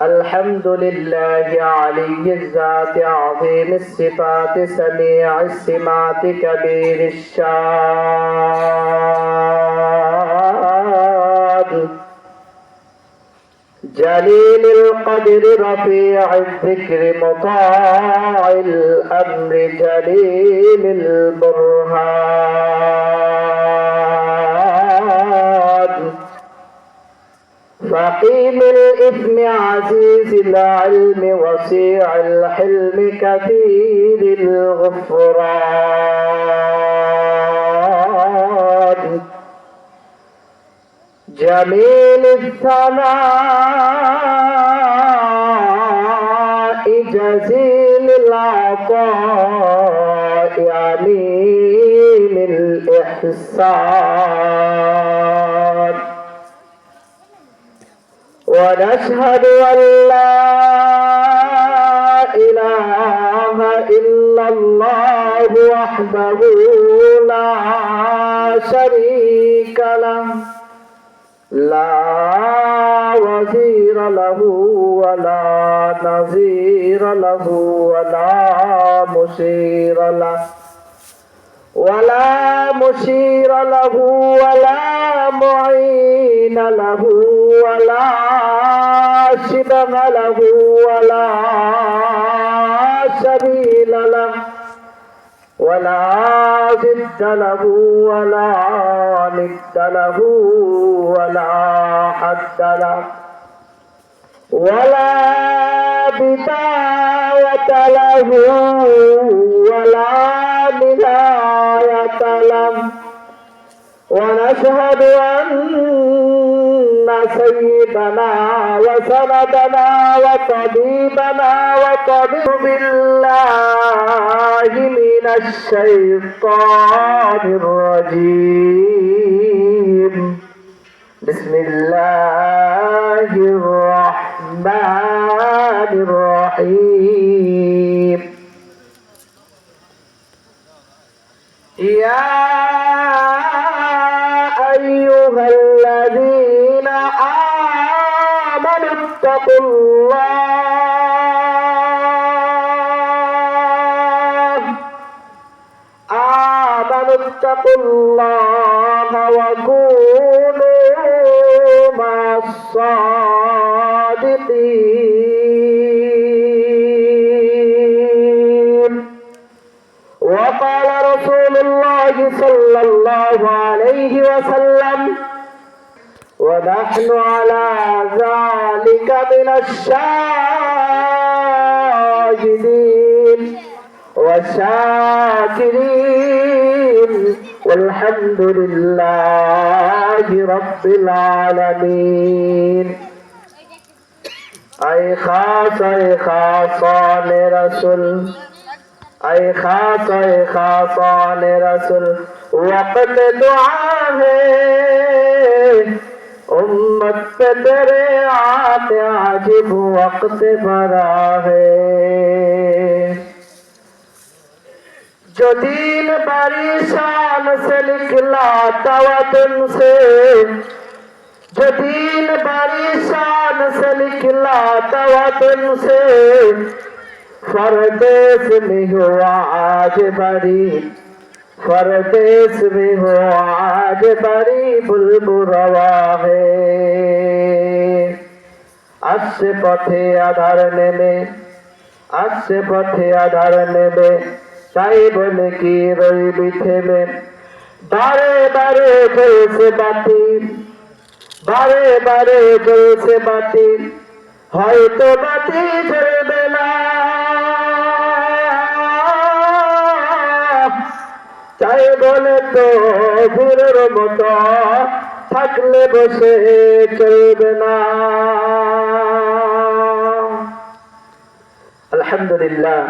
الحمد لله علي الذات عظيم الصفات سميع السمات كبير الشان جليل القدر رفيع الذكر مطاع الأمر جليل البرهان فقيم الإثم عزيز العلم وسيع الحلم كثير الغفران جميل الثناء جزيل العطاء عليم الإحسان ونشهد أن لا إله إلا الله وحده لا شريك له لا وزير له ولا نظير له ولا مشير له ولا معين له ولا شبه له ولا سبيل له ولا ضد له ولا ند له ولا حد له ولا بداية له ولا نهاية له ونشهد أن سيدنا وسندنا وطبيبنا وطبيب بالله من الشيطان الرجيم بسم الله الرحمن الرحيم يا أيها الذين آمنوا اتقوا الله وكونوا مع الصادقين وقال رسول الله صلى الله عليه وسلم ونحن على ذلك من الشاهدين والشاكرين والحمد لله رب العالمين اے خاصان رسول اے خاصان رسول وقت دعا ہے امت پہ تیرے آتے عجیب وقت بھرا ہے جو دین باری شان سے نکلا وطن سے جو دین باری شان سے نکلا وطن سے پردیس میں ہوا آج بڑی پردیس میں ہوا آج بڑی بلبل روا ہے আসছে পথে আধার নেমে আসছে পথে আধার নেমে তাই বলে কি রইবি থেমে বারে বারে জ্বলছে বাতি বারে বারে জ্বলছে বাতি হয়তো বাতি জ্বলবে না তাই বলে তো ভুরের মতো থাকলে বসে চলবে না আলহামদুলিল্লাহ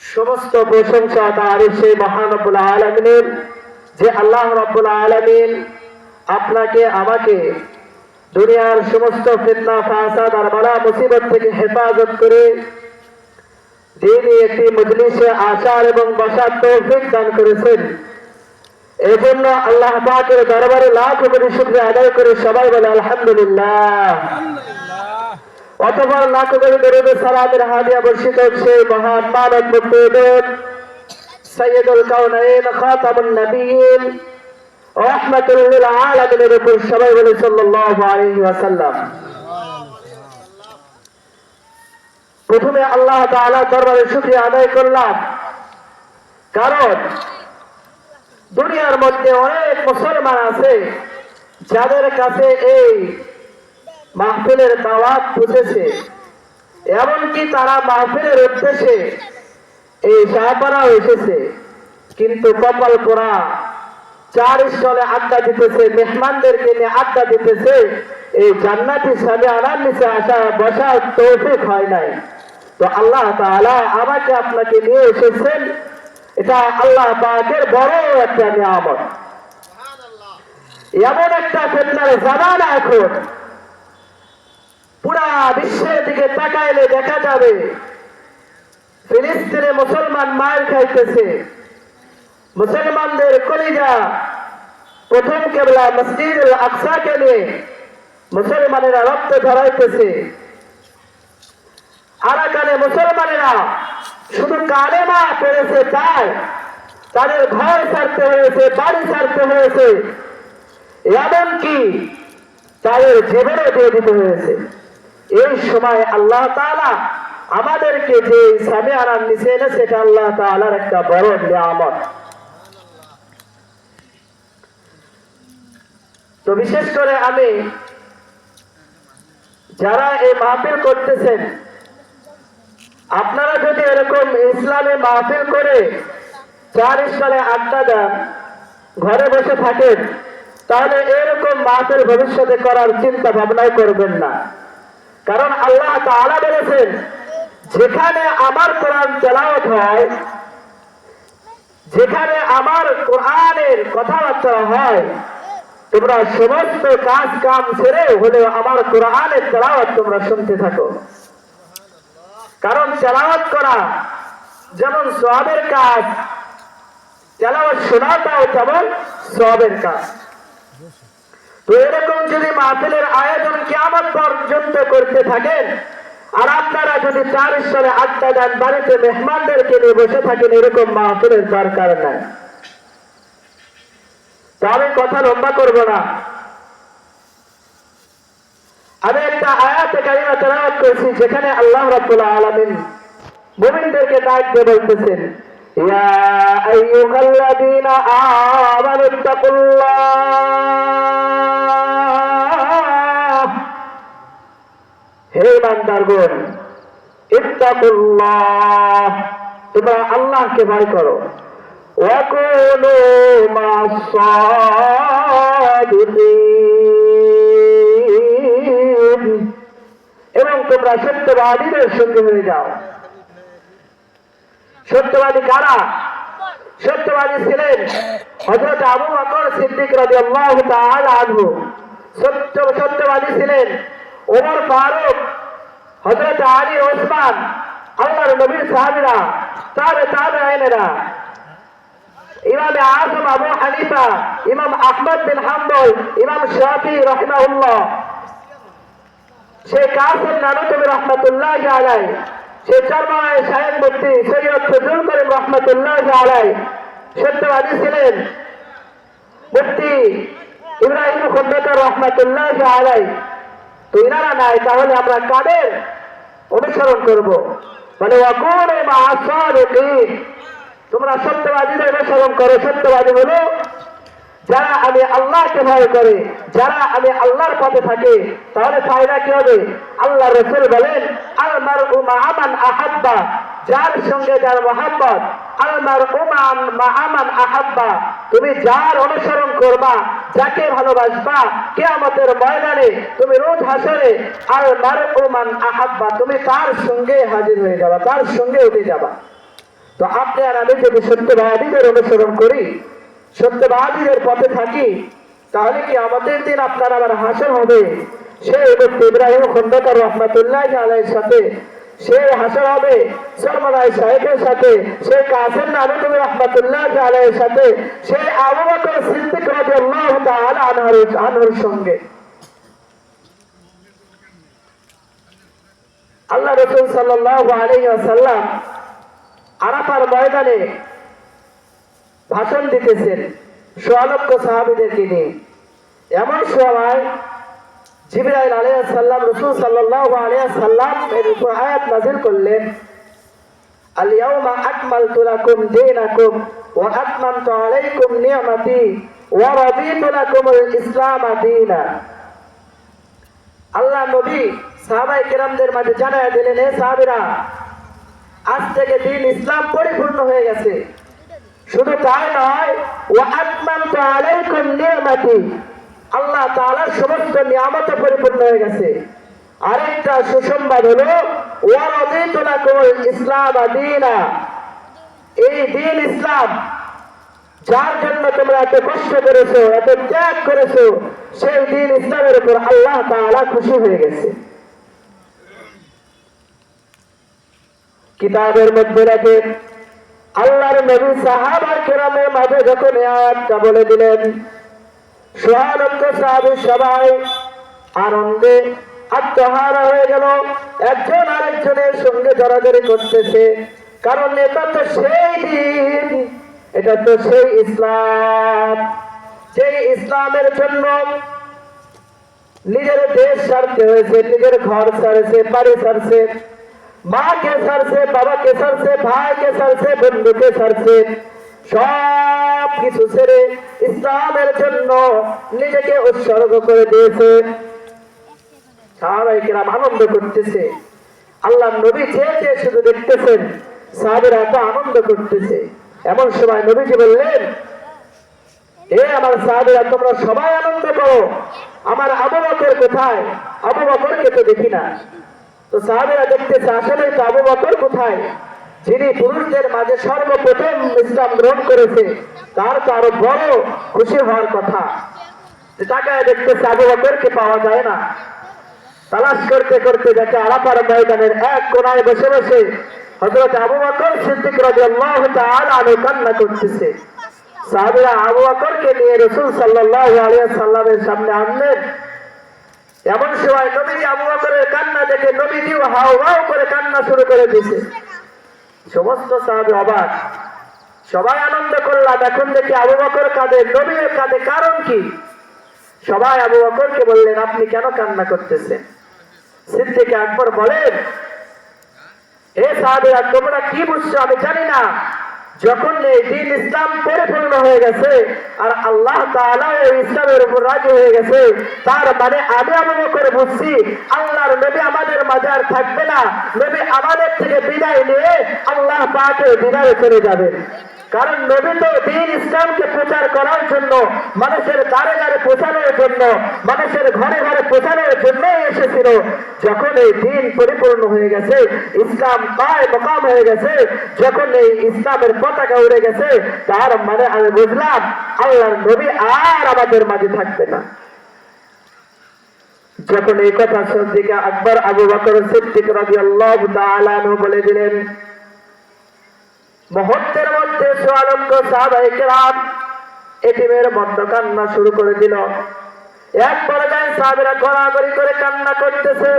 সমস্ত প্রশংসা তার সেই মহান রব্বুল আলামিনের যে আল্লাহ রব্বুল আলামিন আপনাকে আমাকে দুনিয়ার সমস্ত ফিতনা ফাসাদ আর বালা মুসিবত থেকে হেফাজত করে যিনি একটি মজলিসে আসার এবং বসার তৌফিক দান করেছেন, এজন্য আল্লাহ পাকের দরবারে লাখ কোটি শুকরিয়া আদায় করে সবাই বলে আলহামদুলিল্লাহ। অতঃপর লাখ কোটি দরুদ সালামের হাদিয়া বর্ষিত সেই মহান মানব মুক্তিযোদ্ধা সাইয়্যিদুল কাউনাইন খাতামুন নবিয়্যিন রাহমাতুল লিল আলামিনের উপর সবাই বলে সাল্লাল্লাহু আলাইহি ওয়াসাল্লাম। প্রথমে আল্লাহ তাআলার দরবারে শুকরিয়া আদায় করলাম, কারণ দুনিয়ার মধ্যে অনেক মুসলমান আছে যাদের কাছে এই মাহফিলের দাওয়াত পৌঁছেছে, এমনকি তারা মাহফিলের উদ্দেশ্যে এই শাহপাড়াও এসেছে, কিন্তু কপাল পোড়া চার স্থলে আড্ডা দিতেছে, মেহমানদেরকে নিয়ে আড্ডা দিতেছে, এই জান্নাতি সামনে আনার নিচে আসা বসার তৌফিক হয় নাই। তো আল্লাহ তাআলা আমাকে আপনাকে নিয়ে এসেছেন, এটা আল্লাহ পাকের বড় একটা নিয়ামত। এমন একটা ফিতনার জামানা এখন, পুরা বিশ্বের দিকে তাকাইলে দেখা যাবে ফিলিস্তিনে মুসলমান মার খাইতেছে, মুসলমানদের কলিজা প্রথম কেবলা মসজিদুল আকসাকে নিয়ে মুসলমানেরা রক্ত ঝরাইতেছে। আরাকানে মুসলমানেরা শুধু কালেমা পড়েছে, তাই তাদের ঘর ছাড়তে হয়েছে, বাড়ি ছাড়তে হয়েছে, এমনকি তাদের জীবনও দিয়ে দিতে হয়েছে। এই সময় আল্লাহ তাআলা আমাদেরকে যে সামনে আনার নিচে এনেছে, এটা আল্লাহ তাআলার একটা বড় নিয়ামত। তো বিশেষ করে আমি যারা এই মাহফিল করতেছেন, আপনারা যদি এরকম ইসলামে মাহফিল করে চার স্থলে আড্ডা দেন, ঘরে বসে থাকেন, তাহলে এরকম মাহফিল ভবিষ্যতে করার চিন্তা ভাবনাই করবেন না। কারণ আল্লাহ তাআলা বলেছেন, যেখানে আমার কোরআন তেলাওয়াত হয়, যেখানে আমার কোরআনের কথাবার্তা হয়, তোমরা সমস্ত কাজ কাম ছেড়ে হলেও আমার কোরআনের তেলাওয়াত তোমরা শুনতে থাকো। কারণ তেলাওয়াত করা যেমন সওয়াবের কাজ, তেলাওয়াত শোনাটাও তেমন সওয়াবের কাজ। তো এরকম যদি মাহফিলের আয়োজন কিয়ামত পর্যন্ত করতে থাকেন, আর আপনারা যদি চার স্থলে আড্ডা দেন, বাড়িতে মেহমানদেরকে নিয়ে বসে থাকেন, এরকম মাহফিলের দরকার নাই। তো আমি কথা লম্বা করব না, আমি একটা আয়াতে কারিমা তেলাওয়াত করেছি, যেখানে আল্লাহ রাব্বুল আলামিন মুমিনদেরকে ডাক দিয়ে বলতেছেন, ইয়া আইয়ুহাল্লাযীনা আমানুত্তাকুল্লাহ, হে ইমানদারগণ, ইত্তাকুল্লাহ, তোমরা আল্লাহকে ভয় করো, ওয়া কুনু মাস-সাদিকিন, এবং তোমরা সত্যবাদীদের সঙ্গে হয়ে যাও। সত্যবাদী কারা? সত্যবাদী ছিলেন হযরত আবু বকর সিদ্দিক রাদিয়াল্লাহু তাআলা আনহু, সত্যবাদী ছিলেন ওমর ফারুক, হযরত আলী, ওসমান, আল্লাহর নবীর সাহাবীরা, তাবেঈনেরা, ইমাম আযম আবু হানিফা, ইমাম আহমদ বিন হাম্বল, ইমাম শাফিঈ রাহিমাহুল্লাহ, শেখ কাসিম নানুতুবি রাহমাতুল্লাহি আলাইহি, শেখ চরমায় শাহেদ মুফতি সৈয়দ ফজলুল করিম রাহমাতুল্লাহি আলাইহি সত্যবাদী ছিলেন। মুফতি ইব্রাহিম খন্দকার রাহমাতুল্লাহি আলাইহি। তো ইনারা নাই, তাহলে আমরা কাদের অনুসরণ করব? মানে ওয়াকুনু মা'আস-সাদিকিন, তোমরা সত্যবাদীদের অনুসরণ করো। সত্যবাদী হলো যারা আমি আল্লাহকে ভয় করে, যারা আমি আল্লাহর পথে থাকে। তাহলে ফায়দা কি হবে? আল্লাহ রাসূল বলেন, আল মারউ মা'a মান আহাব্বা, যার সঙ্গে যার মহব্বত, আল মারউ মা'a মান আহাব্বা, তুমি যার অনুসরণ করবা, যাকে ভালোবাসবা, কিয়ামতের ময়দানে তুমি রোজ হাসরে আল মারউ মান আহাব্বা, তুমি তার সঙ্গে হাজির হয়ে যাবা, তার সঙ্গে উঠে যাবা। তো আপনি আর আমি যদি সত্যবাদীদের অনুসরণ করি, সত্যবাদীদের পথে থাকি, তাহলে কি আমাদের দিন আপনার আমার হাসর হবে সেই মুফতি ইব্রাহিম খন্দকার রাহমাতুল্লাহি আলাইহির সাথে সেই হাসর হবে সরমানায় সাহেবের সাথে, সেই কাসেম নানুতুল রহমাতুল্লাহ আলাইহির সাথে, সেই আবু বকর সিদ্দিক রাদিয়াল্লাহু তাআলা আনহুর সঙ্গে। আল্লাহ রাসূল সাল্লাল্লাহু আলাইহি ওয়াসাল্লাম আরাফার ময়দানে ভাষণ দিতেছেন সোয়ালক্ষ সাহাবীদেরকে নিয়ে। এমন সময় জিবরাইল আলাইহিস সালাম রাসূল সাল্লাল্লাহু আলাইহি সাল্লাম এর উপর আয়াত নাযিল করলেন, আল ইয়াউমা আকমালতু লাকুম দীনাকুম ওয়া আতমামতু আলাইকুম নি'মাতি ওয়া রাদিতু লাকুমুল ইসলাম দীনা। আল্লাহ নবী সাহাবায়ে কেরামদের মাঝে জানায়া দিলেন, হে সাহাবীরা, আজ থেকে দ্বীন ইসলাম পরিপূর্ণ হয়ে গেছে। শুধু তাই নয়, ওয়া আতমামতু আলাইকুম নি'মাতি, আল্লাহ তাআলার সমস্ত নিয়ামত পরিপূর্ণ হয়ে গেছে। আরেকটা সুসংবাদ হলো ওয়া রাদিতু লাকুমুল ইসলাম দীনা, এই দ্বীন ইসলাম যার জন্য তোমরা এত কষ্ট করেছো, এত ত্যাগ করেছো, সেই দ্বীন ইসলামের উপর আল্লাহ তাআলা খুশি হয়ে গেছে। কিতাবের মধ্যে রাখে আল্লাহর নবী সাহাবা কেরামের মাঝে যখন এই আয়াতটা বলে দিলেন, সোয়ালক্ষ সাহাবী সবাই আনন্দে আত্মহারা হয়ে গেল। একজন আরেকজনের সঙ্গে জড়াজড়ি করতেছে, কারণ এটা তো সেই দিন, এটা তো সেই ইসলাম, যে ইসলামের জন্য নিজের দেশ ছাড়তে হয়েছে, নিজের ঘর ছাড়ছে, বাড়ি ছাড়ছে, মাকে ছাড়ছে, বাবাকে ছাড়ছে, ভাইকে ছাড়ছে, বন্ধুকে ছাড়ছে, সব কিছু ছেড়ে ইসলামের জন্য নিজেকে উৎসর্গ করে দিয়েছে। সাহাবায়ে কেরাম আনন্দ করতেছে, আল্লাহ নবী চেয়ে শুধু দেখতেছেন, সাহাবীরা এত আনন্দ করতেছে। এমন সময় নবীজি বললেন, এ আমার সাহাবীরা, তোমরা সবাই আনন্দ করো, আমার আবু বকর কোথায়? আবু বকরকে তো দেখি না। তো সাহাবীরা দেখতেছে, আসলে তো আবু বকর কোথায়, যিনি পুরুষদের মাঝে সর্বপ্রথম ইসলাম গ্রহণ করেছে, তার তো আরো বড় খুশি হওয়ার কথা। তাকে দেখতেছে আবু বকরকে পাওয়া যায় না। তালাশ করতে করতে দেখে আরাফার ময়দানের এক কোনায় বসে বসে হযরত আবু বকর সিদ্দিক রাদিয়াল্লাহু তাআলা আনহু কান্না করতেছে। সাহাবীরা আবু বকরকে নিয়ে রাসূল সাল্লাল্লাহু আলাইহি সাল্লামের সামনে আনলেন। এমন সময় নবীজি আবু বকরের কান্না দেখে নবীজিও হাওয়াও করে কান্না শুরু করে দিয়েছে। সমস্ত সাহাবী অবাক, সবাই আনন্দ করলাম, এখন দেখি আবু বকর কাঁদে, নবীর কাঁদে, কারণ কি? সবাই আবু বকরকে বললেন, আপনি কেন কান্না করতেছেন? সিদ্দিক আকবর বলেন, হে সাহাবীরা, তোমরা কি বুঝছো আমি জানি না। যখন এই দ্বীন ইসলাম পরিপূর্ণ হয়ে গেছে আর আল্লাহ তাআলা এই ইসলামের উপর রাজি হয়ে গেছে, তার মানে আমি আবু বকর বুঝছি আল্লাহর নবী আমাদের মাঝে আর থাকবে না। নবী আমাদের থেকে বিদায় নিয়ে আল্লাহ পাকের বিদায় চলে যাবেন। কারণ নবী তো দ্বীন ইসলামকে প্রচার করার জন্য, মানুষের দ্বারে দ্বারে পৌঁছানোর জন্য, মানুষের ঘরে ঘরে পৌঁছানোর জন্য এসেছিল। যখন এই দ্বীন পরিপূর্ণ হয়ে গেছে, ইসলাম কায়েম মাকাম হয়ে গেছে, যখন এই ইসলামের পতাকা উড়ে গেছে, তার মানে আমি বুঝলাম আল্লাহর নবী আর আমাদের মাঝে থাকবে না। যখন এই কথা সিদ্দিক আকবর আবু বকর সিদ্দিক রাদিয়াল্লাহু তাআলা আনহু বলে দিলেন, মুহূর্তের মধ্যে সোয়ালক্ষ সাহাবায়ে কেরাম এতিমের মতো কান্না শুরু করে দিল। এক পর্যায়ে সাহাবীরা গড়াগড়ি করে কান্না করতেছে,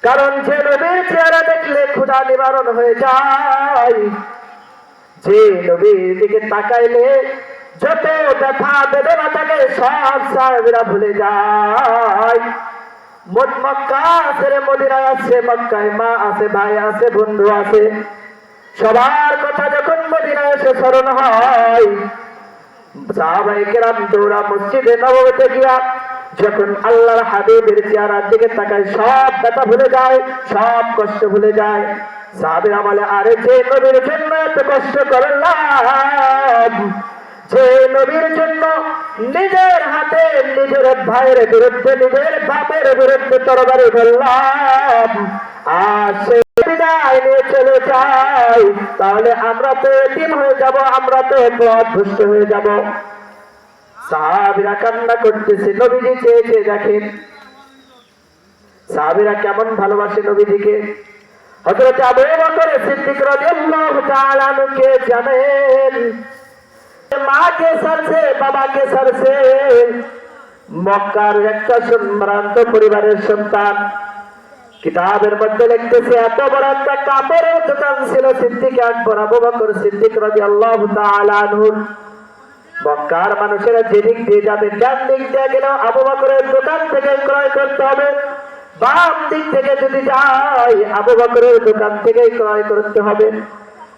কারণ যে নবীর চেহারা দেখলে ক্ষুধা নিবারণ হয়ে যায়, যে নবীর দিকে তাকাইলে যত ব্যথা বেদনা থাকে সব সাহাবীরা ভুলে যায়। মক্কা ছেড়ে মদিনায় আসছে, মক্কায় মা আছে, ভাই আছে, বন্ধু আছে, সবার কথা যখন মদিনায় এসে স্মরণ হয়, সাহাবায়ে কেরাম দৌড়া মসজিদে নববীতে গিয়া যখন আল্লাহর হাবিবের চেহারার দিকে তাকায়, সব ব্যথা ভুলে যায়, সব কষ্ট ভুলে যায়। সাহাবীরা বলে, আরে যে নবীর জন্য এত কষ্ট করলাম, যে নবীর জন্য নিজের হাতে নিজের ভাইয়ের বিরুদ্ধে, নিজের বাপের বিরুদ্ধে তরবারি ধরলাম, আর সে বিদায় নিয়ে চলে যাই, তাহলে আমরা তো এতিম হয়ে যাব, আমরা তো পথভ্রষ্ট হয়ে যাব। সাহাবীরা কান্না করতেছে, নবীজি চেয়ে চেয়ে দেখেন সাহাবীরা কেমন ভালোবাসে নবীজিকে। হযরত আবু বকর সিদ্দিক রাদিয়াল্লাহু তাআলা কে জানেন, মাকে ছাড়ছে, বাবাকে ছাড়ছে, মক্কার একটা সম্ভ্রান্ত পরিবারের সন্তান। কিতাবের মধ্যে লিখতেছে এত বড় একটা কাপড়ের দোকান ছিল সিদ্দিক আকবর আবু বকর সিদ্দিক রাদিয়াল্লাহু তাআলা আনহু। মক্কার মানুষেরা যেদিক দিয়ে যাবে, ডান দিক দিয়ে গেলে আবু বকরের দোকান থেকে ক্রয় করতে হবে, বাম দিক থেকে যদি যায় আবু বকরের দোকান থেকে ক্রয় করতে হবে।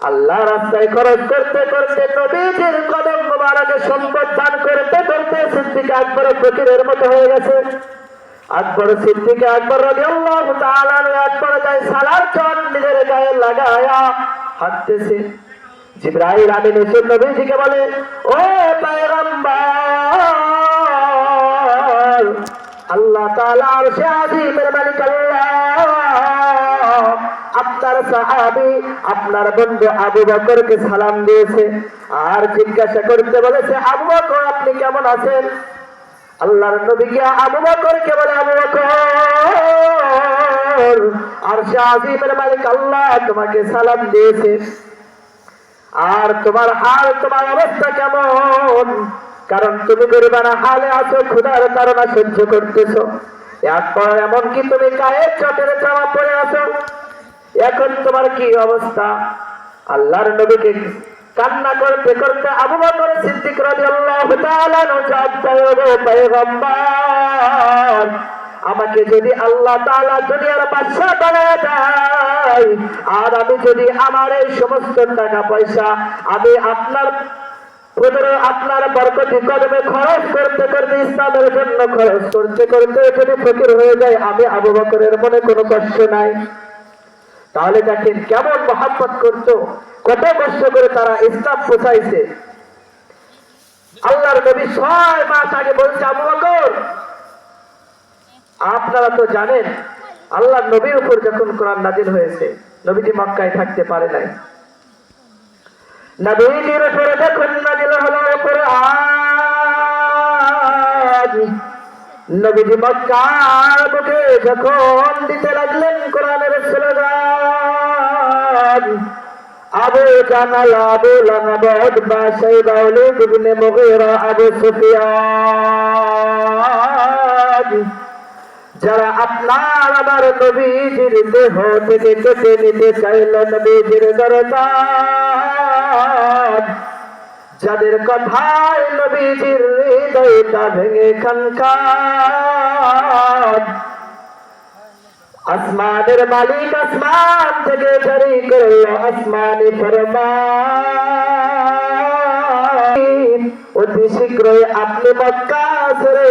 আল্লাহ রাস্তায় খরচ করতে করতে নবীজির কদম মোবারকে সম্পদ দান করতে করতে সিদ্দিক আকবর ফকিরের মতো হয়ে গেছে। আকবর সিদ্দিক আকবর রাদিয়াল্লাহু তাআলা আকবর যায় সালার চট নিজের গায়ে লাগায়া হাঁটতেছে। জিবরাইল আমিন এসে নবীজিকে বলে, ও পয়গম্বর, আল্লাহ তাআলা আরশে আযীমের মালিক আল্লাহ আপনার সাহাবী আপনার বন্ধু আবু বকরকে সালাম দিয়েছে আর জিজ্ঞাসা করতে বলেছে, আবু বকর আপনি কেমন আছেন? আল্লাহর নবী গিয়া আবু বকরকে বলে, আবু বকর আরশে আযীমের মালিক আল্লাহ তোমাকে সালাম দিয়েছে, আর তোমার হাল তোমার অবস্থা কেমন? কারণ তুমি গরিবানা হালে আছো, ক্ষুধার কারণে সহ্য করতেছো, এরপর এমনকি তুমি গায়ের চটের জামা পরে আছো, এখন তোমার কি অবস্থা? আল্লাহর নবীকে কান্না করতে করতে আবু বকর সিদ্দিক রাদিয়াল্লাহু তাআলা জবাব দেয়, ও পয়গম্বর, আমাকে যদি আল্লাহ তাআলা দুনিয়ার বাদশা বানায় দেয়, আর আমি যদি আমার এই সমস্ত টাকা পয়সা আমি আপনার বরকতি কদমে খরচ করতে করতে ইসলামের জন্য খরচ করতে করতে যদি ফকির হয়ে যায়, আমি আবু বকরের মনে কোনো কষ্ট নাই। তাহলে দেখেন কেমন মহব্বত করতো, কত কষ্ট করে তারা ইসলাম পৌঁছাইছে। আল্লাহর নবী 6 মাস আগে বলছে, আবু বকর আপনারা তো জানেন আল্লাহর নবীর উপর যখন কোরআন নাযিল হয়েছে, নবীজি মক্কায় থাকতে পারে নাই। নবীজির উপরে যখন নাযিল হলো কোরআন, নবীজি মক্কার বুকে যখন দিতে লাগলেন কোরআনের স্লোগান, আবু জানাল আবু লাহাব বাসাইবা ওয়ালিদ ইবনে মুগীরা আবু সুফিয়ান, যারা আপনার আমার নবীজির দেহ থেকে কেটে নিতে চাইল নবীজির গর্দান, যাদের কথায় নবীজির হৃদয়টা ভেঙে খানখান, আসমানের মালিক আসমান থেকে জারি করল আসমানি ফরমান, অতি শীঘ্রই আপনি মক্কা ছেড়ে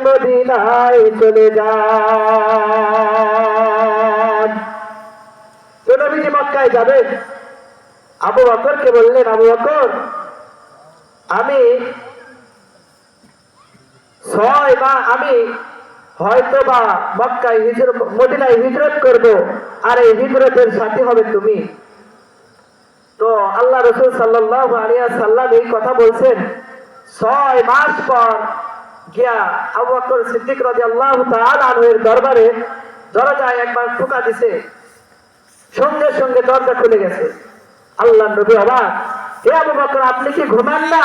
মদিনায় চলে যান। তো নবীজি মক্কায় যাবেন। আবু বকরকে বললেন, আবু বকর আমি 6 মাস আমি হয়তো বা মক্কায় মদিনায় হিজরত করব, আর এই হিজরতের সাথী হবে তুমি। তো আল্লাহ রাসূল সাল্লাল্লাহু আলাইহি ওয়াসাল্লাম এই কথা বলছেন। 6 মাস পর গিয়া আবু বকর সিদ্দিক রাদিয়াল্লাহু তাআলা আনহুর দরবারে দরজায় একবার ঠোকা দিছে, সঙ্গে সঙ্গে দরজা খুলে গেছে। আল্লাহর নবী অবাক, হে আবু বকর আপনি কি ঘুমান না?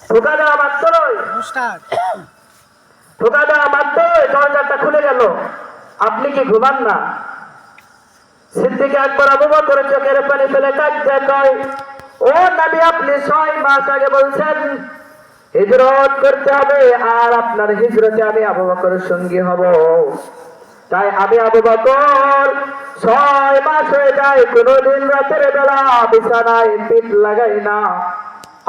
ঠোকা দেওয়া মাত্রই দরজাটা খুলে গেল, আপনি কি ঘুমান না? সিদ্দিক আকবর আবু বকর চোখের পানি ফেলে কাঁদতে কয়, ও নবী আপনি 6 মাস আগে বলছেন হিজরত করতে হবে, আর আপনার হিজরতে আমি আবু বকরের সঙ্গী হব। তাই আমি আবু বকর 6 মাস হয়ে যায় কোনদিন রাতের বেলা বিছানায় পিঠ লাগাই না,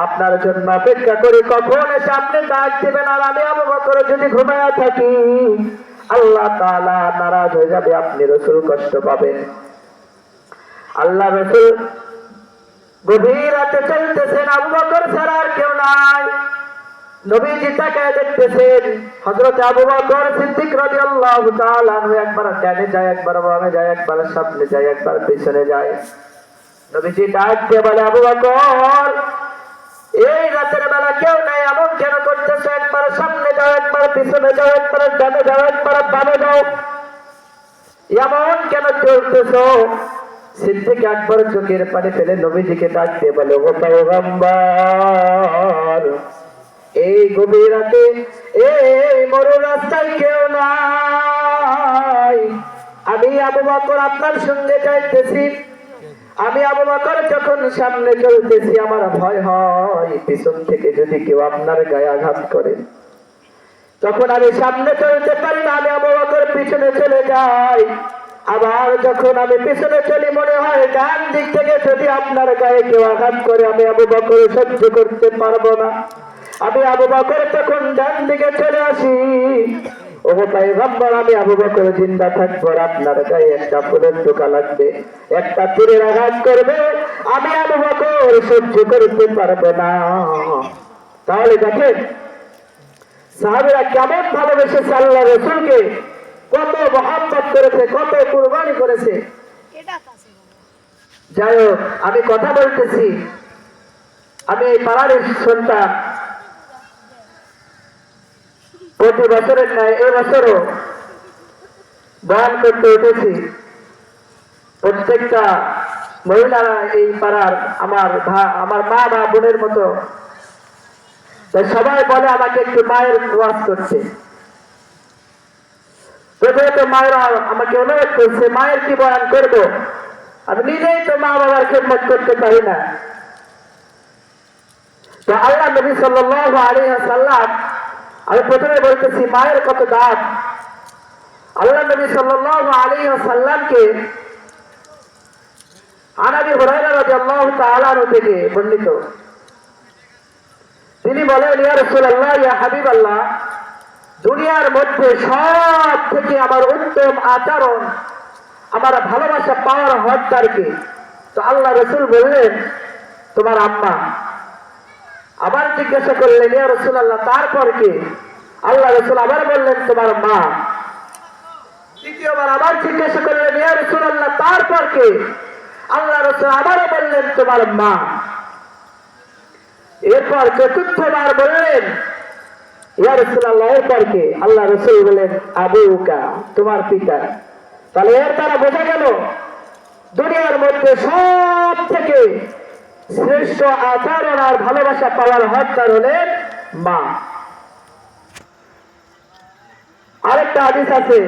আপনার জন্য অপেক্ষা করি কখন এসে আপনি ডাক দিবেন। আর আমি আবু বকর যদি ঘুমায়া থাকি আল্লাহ তাআলা নারাজ হয়ে যাবে, আপনি রাসূল কষ্ট পাবেন। আল্লাহ রাসূল গভীর রাতে চলতেছেন, আবু বকর ছাড়া আর কেউ নাই। নবীজি তাকায় দেখতেছেন হযরত আবু বকর সিদ্দিক রাদিয়াল্লাহু তাআলা আনহু একবার ডানে যায়, একবার বামে যায়, একবার সামনে যায়, একবার পিছনে যায়। নবীজি ডাক দিয়ে বলে, আবু বকর এই রাতের বেলা কেউ নাই, এমন কেন করতেছো? একবার সামনে যাও, একবার পিছনে যাও, একবার ডানে যাও, একবার বামে যাও। এমন কেন চলতেছ? সিদ্দিক আকবর চোখের পানি ফেলে নবীজিকে ডাক দিয়ে বলে, ও পয়গম্বর, এই গভীর রাতে এই মরু রাস্তায় কেউ নাই, আমি আবু বকর আপনার সঙ্গে যাইতেছি। আমি আবু বকর যখন সামনে চলতেছি আমার ভয় হয় পিছন থেকে যদি কেউ আপনার গায়ে আঘাত করে। তখন আমি সামনে চলতে পারি না, আমি আবু বকর পিছনে চলে যাই। আবার যখন আমি পিছনে চলি মনে হয় ডান দিক থেকে যদি আপনার গায়ে কেউ আঘাত করে আমি আবু বকর সহ্য করতে পারবো না। আমি আবু বকর তখন ডান দিকে চলে আসি। ও পয়গম্বর, আমি আবু বকর জিন্দা থাকবো আর আপনার গায়ে একটা ফুলের টোকা লাগবে, একটা তীরের আঘাত করবে, আমি আবু বকর সহ্য করতে পারবো না। তাহলে দেখেন সাহাবীরা কেমন ভালোবেসেছে আল্লাহ রাসূলকে, কত মহব্বত করেছে, কত কুরবানি করেছে। যাই হোক, আমি কথা বলতেছি, আমি এই পাড়ার সন্তান, প্রতি বছরের ন্যায় এবছরও বয়ান করতে উঠেছি। প্রত্যেকটা মহিলারা এই পাড়ার আমার মা বা বোনের মতো, তাই সবাই বলে আমাকে একটু মায়ের ওয়াজ করছে। প্রথমত মায়েরা আমাকে অনুরোধ করছে মায়ের কি বয়ান করবো, আমি নিজেই তো মা বাবার খেদমত করতে পারি না। তো আল্লাহ নবী সাল্লাল্লাহু আলাইহি ওয়াসাল্লাম, আমি প্রথমে বলতেছি মায়ের কত দাম। আল্লাহ নবী সাল্লাল্লাহু আলাইহি ওয়াসাল্লামকে আন আবি হুরায়রা রাদিয়াল্লাহু তাআলা আনহু থেকে বর্ণিত, তিনি বলেন, ইয়া রাসূলুল্লাহ, ইয়া হাবিবাল্লাহ, দুনিয়ার মধ্যে সব থেকে আমার উত্তম আচরণ, আমার ভালোবাসা পাওয়ার হকদার কে? তো আল্লাহ রাসূল বললেন, তোমার আম্মা। আবার জিজ্ঞাসা করলেন, ইয়া রাসূলুল্লাহ, তারপর কে? আল্লাহ রাসূল আবার বললেন, তোমার মা। দ্বিতীয়বার আবার জিজ্ঞাসা করলেন, ইয়া রাসূলুল্লাহ, তারপর কে? আল্লাহ রাসূল আবারও বললেন, তোমার মা। এরপর চতুর্থবার বললেন, ইয়া রাসূলুল্লাহ, এরপর কে? আল্লাহ রাসূল বলেন, আবুকা, তোমার পিতা। তাহলে এর দ্বারা বোঝা গেল দুনিয়ার মধ্যে সব থেকে শ্রেষ্ঠ আচরণ আর ভালোবাসা পাওয়ার হকদার হলেন মা। আরেকটা হাদিস আছে,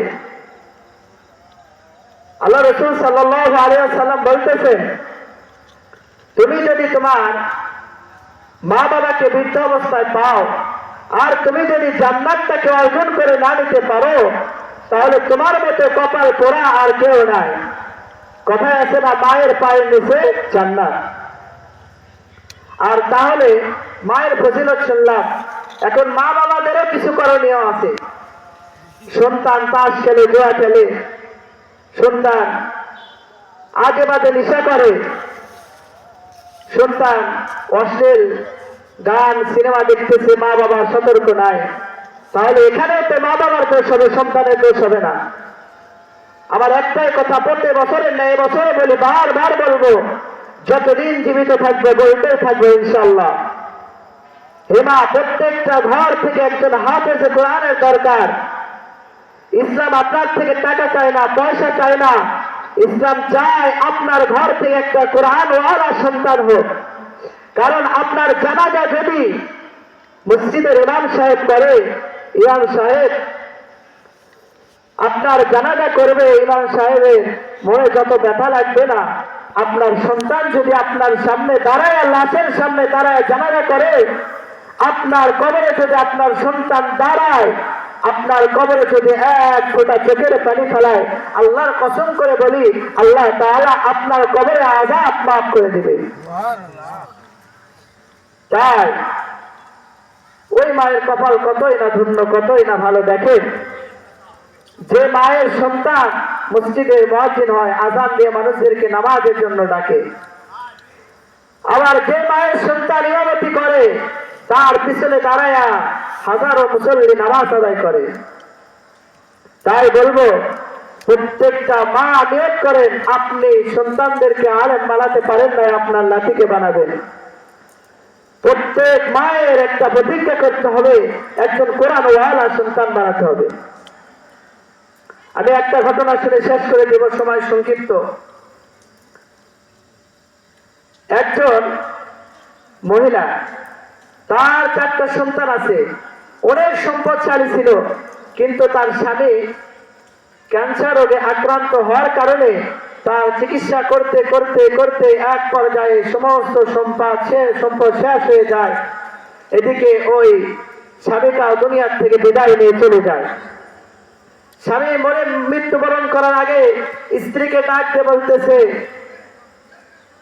আল্লাহ রাসূল সাল্লাল্লাহু আলাইহি ওয়াসাল্লাম বলতেছেন, তুমি যদি তোমার মা বাবাকে বৃদ্ধ অবস্থায় পাও আর তুমি যদি জান্নাতটাকে অর্জন করে না নিতে পারো, তাহলে তোমার মতো কপাল পোড়া আর কেউ নাই। কথায় আছে না, মায়ের পায়ের নিচে জান্নাত। আর তাহলে মায়ের ফজিলত শুনলাম, এখন মা বাবাদেরও কিছু করণীয় আছে। সন্তান তাস খেলে, জুয়া খেলে, সন্তান আজে বাজে নেশা করে, সন্তান অশ্লীল গান সিনেমা দেখতেছে, মা বাবার সতর্ক নাই, তাহলে এখানেও তো মা বাবার দোষ হবে, সন্তানের দোষ হবে না। আমার একটাই কথা, প্রতি বছরের ন্যায় এবছরে বলি, বারবার বলবো, যতদিন জীবিত থাকবে বলতে থাকবে ইনশাআল্লাহ। হেমা, প্রত্যেকটা ঘর থেকে একজন হাফেজে কোরআনের দরকার। ইসলাম আপনার থেকে টাকা চায় না, পয়সা চায় না। ইসলাম চায় আপনার ঘর থেকে একটা কোরআনওয়ালা সন্তান হোক। কারণ আপনার জানাজা যদি মসজিদের ইমাম সাহেব করে, ইমাম সাহেব আপনার জানাজা করবে, ইমাম সাহেবের মনে যত ব্যথা লাগবে না, আপনার সন্তান যদি আপনার সামনে দাঁড়ায়, লাশের সামনে দাঁড়ায় জানাজা করে, আপনার কবরে যদি আপনার সন্তান দাঁড়ায়, আপনার কবরে যদি এক ফোঁটা চোখের পানি ফেলায়, আল্লাহর কসম করে বলি, আল্লাহ তাআলা আপনার কবরে আযাব মাফ করে দিবে। তাই ওই মায়ের কপাল কতই না ধন্য, কতই না ভালো। দেখেন, যে মায়ের সন্তান মসজিদের মুয়াজ্জিন হয়, আযান দিয়ে মানুষদেরকে নামাজের জন্য ডাকে, আবার যে মায়ের সন্তান ইমামতি করে, তার পিছনে দাঁড়ায়া হাজারো মুসল্লি নামাজ আদায় করে। তাই বলবো, প্রত্যেকটা মা নিয়ত করেন, আপনি সন্তানদেরকে আলেম বানাতে পারেন না, আপনার নাতিকে বানাবেন। প্রত্যেক মায়ের একটা প্রতিজ্ঞা করতে হবে, একজন কোরআনওয়ালা সন্তান বানাতে হবে। আমি একটা ঘটনা শুনে শেষ করে দেব, সময় সংক্ষিপ্ত। একজন মহিলা, তার 4টা সন্তান আছে, অনেক সম্পদশালী ছিল, কিন্তু তার স্বামী ক্যান্সার রোগে আক্রান্ত হওয়ার কারণে তার চিকিৎসা করতে করতে করতে এক পর্যায়ে সমস্ত সম্পদ শেষ হয়ে যায়। এদিকে ওই স্বামীটা দুনিয়ার থেকে বিদায় নিয়ে চলে যায়। স্বামী মৃত্যুবরণ করার আগে স্ত্রীকে ডাকতে বলতেছে,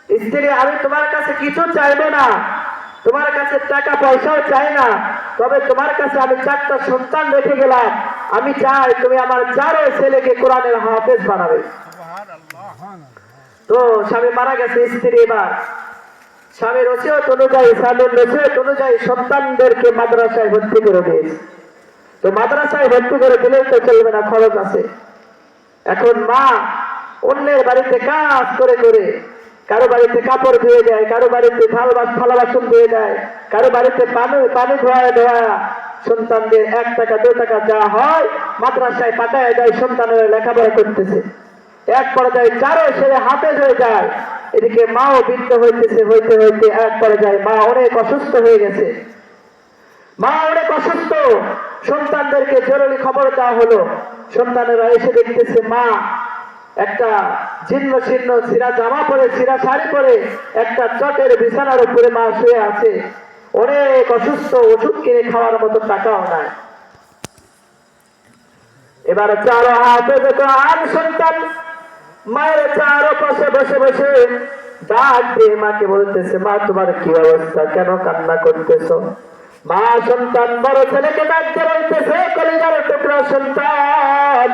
স্ত্রী, আমি তোমার কাছে কিছু চাইবো না, তোমার কাছে টাকা পয়সাও চাই না, তবে তোমার কাছে আমি 4টা সন্তান রেখে গেলাম, আমি চাই তুমি আমার 4 ছেলেকে কোরআনের হাফেজ বানাবে। তো স্বামী মারা গেছে, স্ত্রী এবার স্বামীর ওসিয়ত অনুযায়ী সন্তানদেরকে মাদ্রাসায় ভর্তি করে দিয়েছে। তো মাদ্রাসায় ভর্তি করে দিলেই তো চলবে না, খরচ আছে। এখন মা অন্যের বাড়িতে কাজ করে করে, কারো বাড়িতে কাপড় ধুয়ে দেয়, কারো বাড়িতে থালা বাসন ধুয়ে দেয়, কারো বাড়িতে পানি ধোয়া সন্তানদের 1 টাকা 2 টাকা যা হয় মাদ্রাসায় পাঠায় দেয়, সন্তানের লেখাপড়া করতেছে। এক পর্যায়ে 4 ছেলে হাফেজ হয়ে যায়। এদিকে মাও বৃদ্ধ হইতে হইতে এক পর্যায়ে মা অনেক অসুস্থ হয়ে গেছে। সন্তানদেরকে জরুরি খবর দেওয়া হলো। সন্তানেরা এসে দেখতেছে মা একটা ছিন্ন ছিঁড়া জামা পরে, ছিঁড়া শাড়ি পরে একটা চটের বিছানার উপরে মা শুয়ে আছে, অনেক অসুস্থ, ওষুধ কিনে খাওয়ার মতো টাকাও নাই। এবার 4 হাফেজ কোরআন সন্তান মায়ের 4 পাশে বসে বসে ডাক দিয়ে মাকে বলতেছে, মা তোমার কি অবস্থা, কেন কান্না করতেছো? মা সন্তান বড় ছেলেকে ডাক দিয়ে বলতেছে, কলিজার টুকরা সন্তান,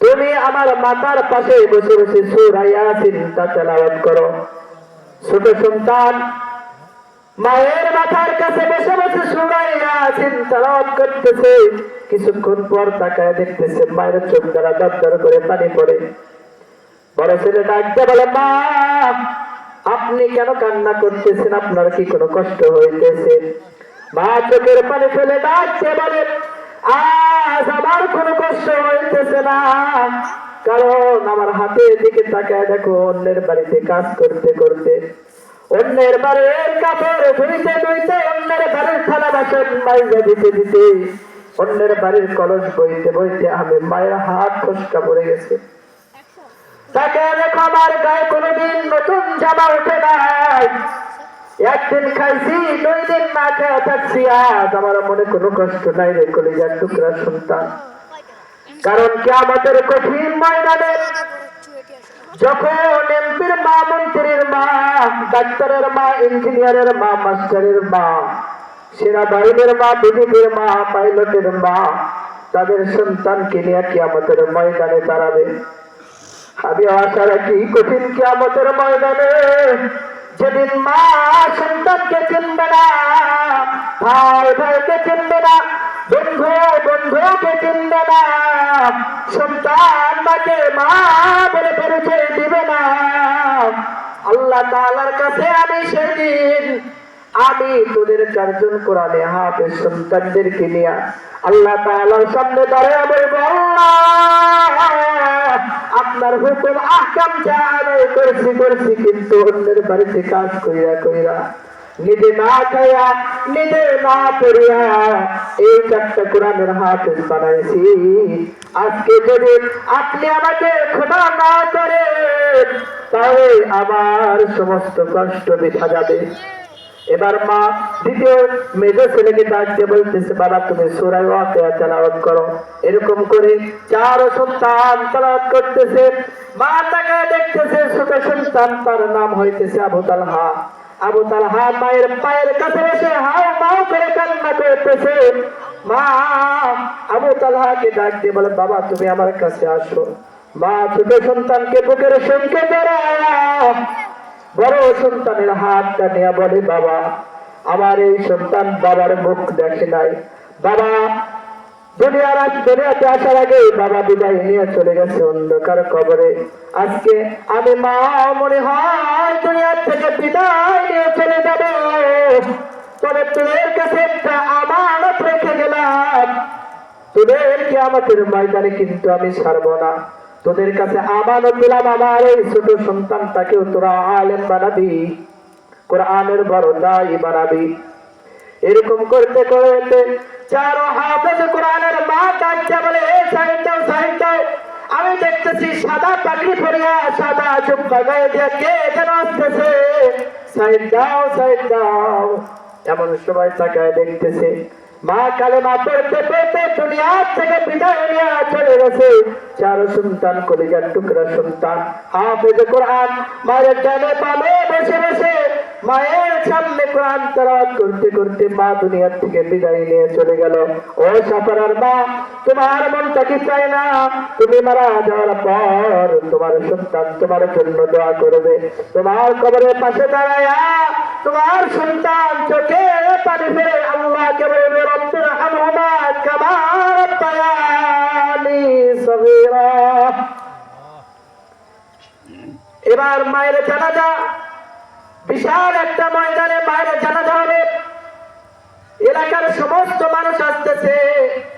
তুমি আমার মাথার পাশে বসে বসে সূরা ইয়াসিন তেলাওয়াত করো। ছোট সন্তান মায়ের মাথার কাছে বসে বসে সূরা ইয়াসিন তেলাওয়াত করতেছে। কিছুক্ষণ পর তাকায় দেখতেছে মায়ের চোখ দ্বারা দরদর করে পানি পড়ে। বড় ছেলে ডাকতে বলে, মা আপনি কেন কান্না করতেছেন, আপনার কি কোনো কষ্ট হইতেছে? মা চোখের পানি ফেলে ডাকতে বলে, আজ আমার কোনো কষ্ট হইতেছে না, কারণ আমার হাতের দিকে তাকায় দেখো, অন্যের বাড়িতে কাজ করতে করতে, অন্যের বাড়ির কাপড় ধুইতে ধুইতে, অন্যের বাড়ির থালা বাসন মাইজা দিতে দিতে, অন্যের বাড়ির কলস বইতে বইতে আমি মায়ের হাত খসকা পড়ে গেছে। তাকে দেখো আমার গায়ে কোনোদিন নতুন জামা উঠে নাই, একদিন খাইছি 2 দিন না খেয়ে থাকছি, আজ আমার মনে কোনো কষ্ট নাই রে কলিজার টুকরা সন্তান। কারণ কিয়ামতের কঠিন ময়দানে যখন এমপির মা, মন্ত্রীর মা, ডাক্তারের মা, ইঞ্জিনিয়ারের মা, মাস্টারের মা, সেনাবাহিনীর মা, বিজিবির মা, পাইলটের মা তাদের সন্তানকে নিয়ে কিয়ামতের ময়দানে দাঁড়াবে, আমি আশা রাখি কঠিন কিয়ামতের ময়দানে যেদিন মা সন্তানকে চিনবে না, ভাই ভাইকে চিনবে না, বন্ধু বন্ধুকে চিনবে না, সন্তান মাকে মা বলে পরিচয় দিবে না, আল্লাহ তাআলার কাছে আমি সেদিন আমি তোদের 4 জন কোরআনে হাফেজ সন্তানদেরকে নিয়ে আল্লাহ তাআলার সামনে দাঁড়িয়ে বলবো, আল্লাহ আপনার হুকুম আহকাম যা আদায় করেছি, কিন্তু অন্যের বাড়িতে কাজ কইরা নিজে না খাইয়া নিজে না পড়িয়া এই 4টা কোরআনের হাফেজ বানাইছি। আজকে যদি আপনি আমাকে ক্ষমা না করেন তাহলে আমার সমস্ত কষ্ট বৃথা যাবে। এবার মা দ্বিতীয় মেজর ছেলেকে ডাকতে বলতেছে, বাবা তুমি সূরা ওয়াকিয়া তেলাওয়াত করো। এরকম করে 4 সন্তান তেলাওয়াত করতেছে। মা তাকে দেখতেছে ছোট সন্তান, তার নাম হইতেছে আবু তালহা। আবু তালহা মায়ের পায়ের কাছে বসে হাও মাও করে কান্না করতেছে। মা আবু তালহাকে ডাক দিয়ে বলে, বাবা তুমি আমার কাছে আসো। মা ছোট সন্তানকে বুকের সঙ্গে ধরায় বড় সন্তানের হাতটা নিয়ে বলে, বাবা আমার এই সন্তান বাবার মুখ দেখে নাই, বাবা দুনিয়াতে আসার আগে বাবা বিদায় নিয়ে চলে গেছে অন্ধকার কবরে, আজকে আমি মা মনে হয় দুনিয়ার থেকে বিদায় নিয়ে চলে যাব, তবে তোর কাছে একটা আমানত রেখে গেলাম, তোদের কিয়ামতের ময়দানে কিন্তু আমি ছাড়বো না। তোদের কাছে আমানত দিলাম, আমার এই ছোট সন্তানটাকেও তোরা আলেম বানাবি, কোরআনের বড় দায়ী বানাবি। এরকম করতে করতে চার হাফেজ কোরআনের মা কাঁদছে, বলে এই সাইড দাও, সাইড দাও। আমি দেখতেছি সাদা পাগড়ি পরিয়া, সাদা চুম্পা গায়ে দিয়ে কে যেন আসতেছে, সাইড দাও, সাইড দাও। এমন সবাই তাকায় দেখতেছে, মা কালেমা পড়তে পড়তে দুনিয়া থেকে বিদায় নিয়ে চলে গেছে। চার সন্তান, কলিজার টুকরা সন্তান, হাফেজ কোরআন, মায়ের ডানে বামে বসে বসে মায়ের সামনে কোরআন তেলাওয়াত করতে করতে মা দুনিয়ার থেকে বিদায় নিয়ে চলে গেল। ও সাফারার মা, তোমার মনটা কি চায় না তুমি মারা যাওয়ার পর তোমার সন্তান তোমার জন্য দোয়া করবে? তোমার কবরের পাশে দাঁড়ায়া তোমার সন্তান চোখে পানি ফেলে আল্লাহকে বলবে, রব্বির হামহুমা কামা রাব্বায়ানি সগীরা। এবার মায়ের জানাজা, বিশাল একটা ময়দানে মায়ের জানাজা হবে। এলাকার সমস্ত মানুষ আসতেছে,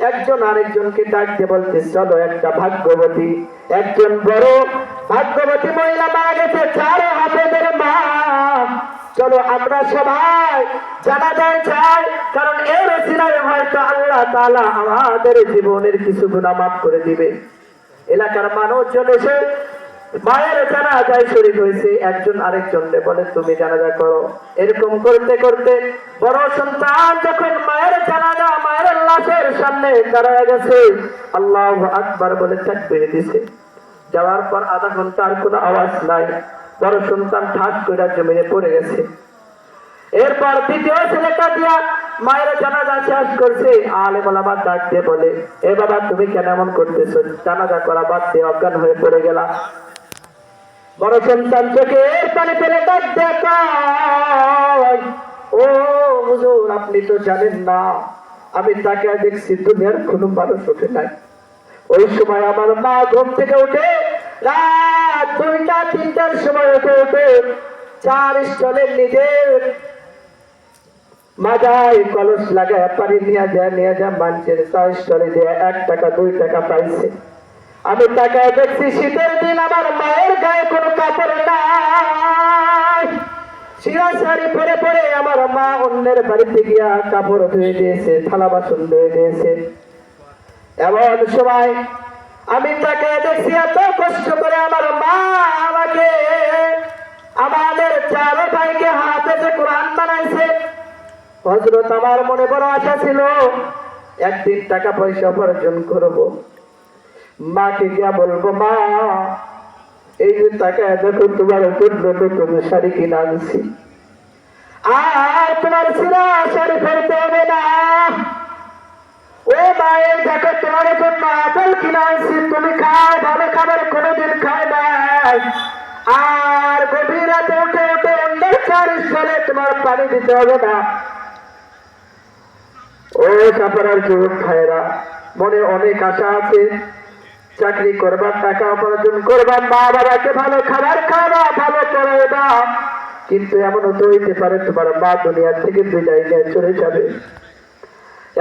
একজন আরেকজনকে ডাকতে বলতে, চলো একটা ভাগ্যবতী, একজন বড় ভাগ্যবতী মহিলা মারা গেছে, চার হাফেজের মা, চলো আমরা সবাই জানাজায় যাই, কারণ এর ওসিলায় হয়তো আল্লাহ তাআলা আমাদের জীবনের কিছু গুনাহ মাফ করে দিবে। এলাকার মানুষজন এসে মায়ের জানাজায় শরীক হয়েছে, একজন আরেকজনকে বলে তুমি জানাজা করো। এরকম করতে করতে বড় সন্তান যখন মায়ের জানাজা, মায়ের লাশের সামনে দাঁড়ায় গেছে, আল্লাহু আকবার বলে তাকবীর দিছে। যাওয়ার পর আধা ঘন্টা আর কোনো আওয়াজ নাই, বড় সন্তান ঠাস করে জমিনে পড়ে গেছে। এরপর দ্বিতীয় ছেলেটা দিয়া মায়ের জানাজা শেষ করছে। আলেম ওলামা ডাক দিয়ে বলে, এ বাবা তুমি কেন এমন করতেছো? জানাজা করা বাদ দিয়ে অজ্ঞান হয়ে পড়ে গেলা। বড় সন্তান চোখের পানি ফেলে ডাক দেয়, ও হুজুর আপনি তো জানেন না, আমি তাকে দেখছি দুনিয়ার কোনো মানুষ ওঠে নাই। ওই সময় আমার মা ঘুম থেকে উঠে রাত 2টা-3টার সময় উঠে চার স্টলের নিজের মাজায় কলস লাগায় পানি নিয়ে যায় মানুষের চার স্টলে দিয়ে 1 টাকা 2 টাকা পাইছে। আমি তাকায় দেখছি শীতের দিন আমার মায়ের গায়ে কোনো কাপড় নাই, শিরা শাড়ি পরে পরে আমার মা অন্যের বাড়িতে গিয়া কাপড় ধুয়ে দিয়েছে, থালা বাসন ধুয়ে দিয়েছে। এমন সময় আমি তাকায় দেখছি এত কষ্ট করে আমার মা আমাকে, আমাদের 4 ভাইকে হাফেজে কোরআন বানাইছে। হযরত আমার মনে বড় আশা ছিল একদিন টাকা পয়সা উপার্জন করব, মাকে গিয়া বলবো, মা এই যে টাকা দেখো তোমার জন্য নতুন শাড়ি কিনে আনছি, আর তোমার ছিঁড়া শাড়ি ফেলতে হবে না। ও মায়ের দেখো তোমার জন্য আপেল কিনে আনছি, তুমি খাও, ভালো খাবার কোনোদিন খায় নাই, আর গভীর রাতে উঠে উঠে অন্যের চারিশ ফেলে তোমার পানি দিতে হবে না। ও সাফারার যুবক ভাইরা, মনে অনেক আশা আছে, চাকরি করবার, টাকা উপার্জন করবার, মা বাবাকে ভালো খাবার খাওয়া, ভালো পড়াইবা, কিন্তু এমনও তো হইতে পারে তোমার মা দুনিয়া থেকে বিদায় নিয়ে চলে যাবে।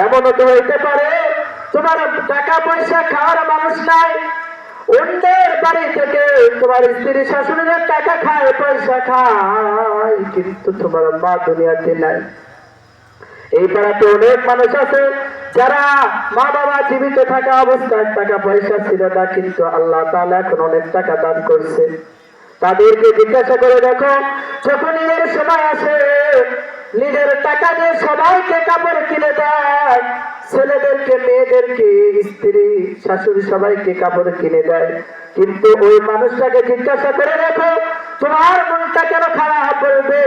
এমনও তো হইতে পারে তোমার টাকা পয়সা খাওয়ার মানুষ নাই, অন্যের বাড়ি থেকে তোমার স্ত্রী শাশুড়িদের টাকা খায়, পয়সা খায়, কিন্তু তোমার মা দুনিয়াতে নাই। এই পাড়াতে অনেক মানুষ আছে যারা মা বাবা জীবিত থাকা অবস্থায় টাকা পয়সা ছিল না, কিন্তু আল্লাহ তাআলা এখন অনেক টাকা দান করছে। তাদেরকে জিজ্ঞাসা করে দেখো, যখন নিজের সময় আসে নিজের টাকা দিয়ে সবাইকে কাপড় কিনে দেয়, ছেলেদেরকে, মেয়েদেরকে, স্ত্রী শাশুড়ি সবাইকে কাপড় কিনে দেয়, কিন্তু ওই মানুষটাকে জিজ্ঞাসা করে দেখো তোমার মনটা কেন খারাপ বলবে?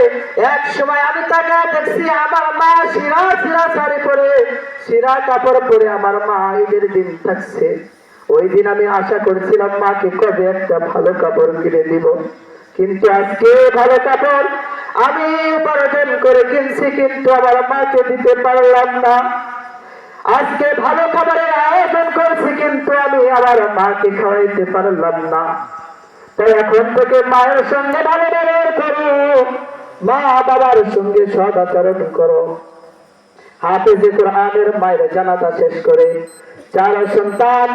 এক সময় আমি তাকে দেখছি আমার মা শিরা শাড়ি পরে, শিরা কাপড় পরে আমার মা ঈদের দিন থাকছে। ওই দিন আমি আশা করছিলাম মাকে কবে একটা ভালো কাপড় কিনে দিব, কিন্তু আজকে ভালো কাপড় আমি উপার্জন করে কিনছি, কিন্তু আমার মাকে দিতে পারলাম না। আজকে ভালো খাবারের আয়োজন করছি, কিন্তু আমি আমার মাকে খাওয়াইতে পারলাম না। তাই এখন থেকে মায়ের সঙ্গে ভালো ব্যবহার করো, মা বাবার সঙ্গে সদাচরণ করো। হাফেজে কোরআনের মায়ের জানাজা শেষ করে চার সন্তান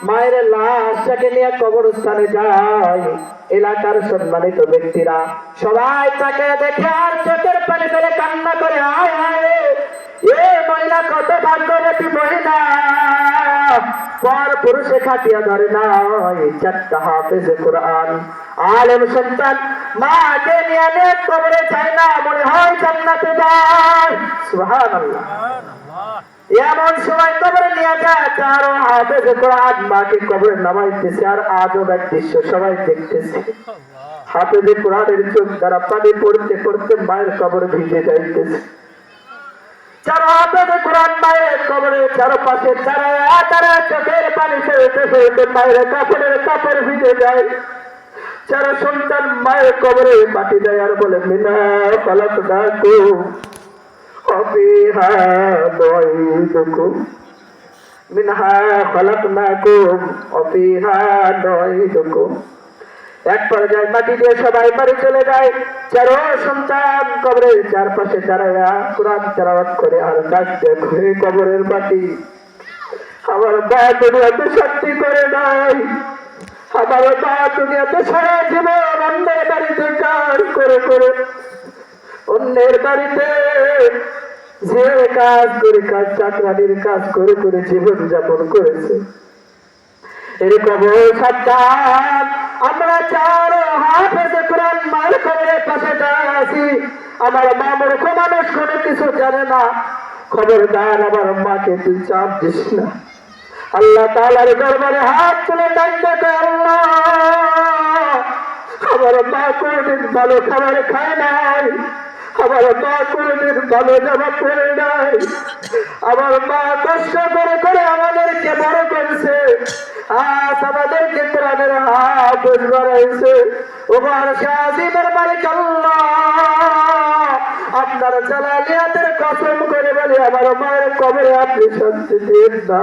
মায়ের লাশটাকে নিয়ে কবরস্থানে যায়। এলাকার সম্মানিত ব্যক্তিরা সবাই তাকে দেখে আর চোখের পানি ফেলে কান্না করে, আয় হায় এ মহিলা কত ভাগ্যবতী মহিলা, পর পুরুষে খাটিয়া ধরে নাই, চারটা হাফেজে কোরআন আলেম সন্তান মাকে নিয়ে কবরে যায় না, মনে হয় জান্নাতে যায়। সুবহানাল্লাহ। এমন সময় কবরে নিয়ে যায় চারো হাফেজে কোরআন মাকে কবরে নামাইতেছে, আর আজব এক দৃশ্য সবাই দেখতেছে। হাফেজে কোরআনের চোখ দ্বারা পানি পড়তে পড়তে মায়ের কবর ভিজে যাইতেছে। চারো হাফেজে কোরআন মায়ের কবরে চারপাশে তারা চোখের পানি ফেলতে ফেলতে মায়ের কাপড় ভিজে যায়। চারো সন্তান মায়ের কবরে মাটি দেয় আর বলে, মিনা খলাকনাকুম وفيها نعيدكم منها خلقناكم وفيها نعيدكم। এক পর্যায়ে মাটি দিয়ে সবাই বাড়ি চলে যায়। চারো সন্তান কবরের চারপাশে দাঁড়ায়া কোরআন তেলাওয়াত করে আর ডাকতে ঘুরে, কবরের মাটি আমার মা দুনিয়াতে শান্তি করে নাই, আমার মা দুনিয়াতে সারা জীবন অন্যের বাড়িতে কাজ করে করে, অন্যের বাড়িতে যে কাজ করে চাকরানির কাজ করে করে জীবন যাপন করেছে। এরকম সাবধান আমরা চার হাফেজে কোরআন মায়ের কবরের পাশে দাঁড়িয়ে আছি। আমার মা মূর্খ মানুষ, কোনো কিছু জানে না, খবরদার আমার মাকে তুই চাপ দিস না। আল্লাহ তাআলার দরবারে হাত তুলে ডাকতে, আল্লাহ আমার মা কোনদিন ভালো খাবার খায় নাই, আমার মা কোনদিন ভালো জামা পরে নাই, আমার মা কষ্ট করে করে আমাদেরকে বড় করেছে, আজ আমাদেরকে কোরআনের হাফেজ বানাইছে। ওমর শাহিদের মালিক আল্লাহ, আপনার জালালিয়াতের কসম করে বলে আমার মায়ের কবরে আপনি শান্তি দিন না।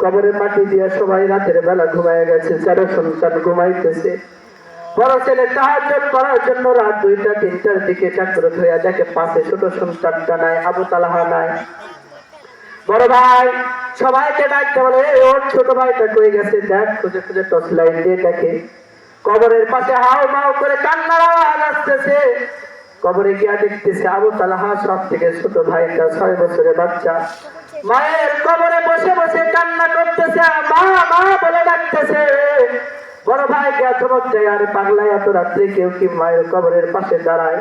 কবরে মাটি দিয়ে সবাই রাতের বেলা ঘুমায় গেছে, চারো সন্তান ঘুমাইতেছে। বড় ছেলে তাহাজ্জুদ করার জন্য রাত 2টা-3টার দিকে জাগ্রত হইয়া দেখে পাশে ছোট সন্তানটা নাই, আবু তালহা নাই। বড় ভাই সবাইকে ডাকতে বলে, ওর ছোট ভাইটা কই গেছে দেখ, খুঁজে খুঁজে টর্চ লাইট দিয়ে দেখে কবরের পাশে হাউ মাউ করে কান্নার আওয়াজ আসতেছে। কবরে গিয়া দেখতেছে আবু তালহা সব থেকে ছোট ভাইটা 6 বছরের বাচ্চা মায়ের কবরে বসে বসে কান্না করতেছে, মা মা বলে ডাকতেছে। বড় ভাই কে চমক দেয়, আরে পাগলা এত রাত্রে কেউ কি মায়ের কবরের পাশে দাঁড়ায়?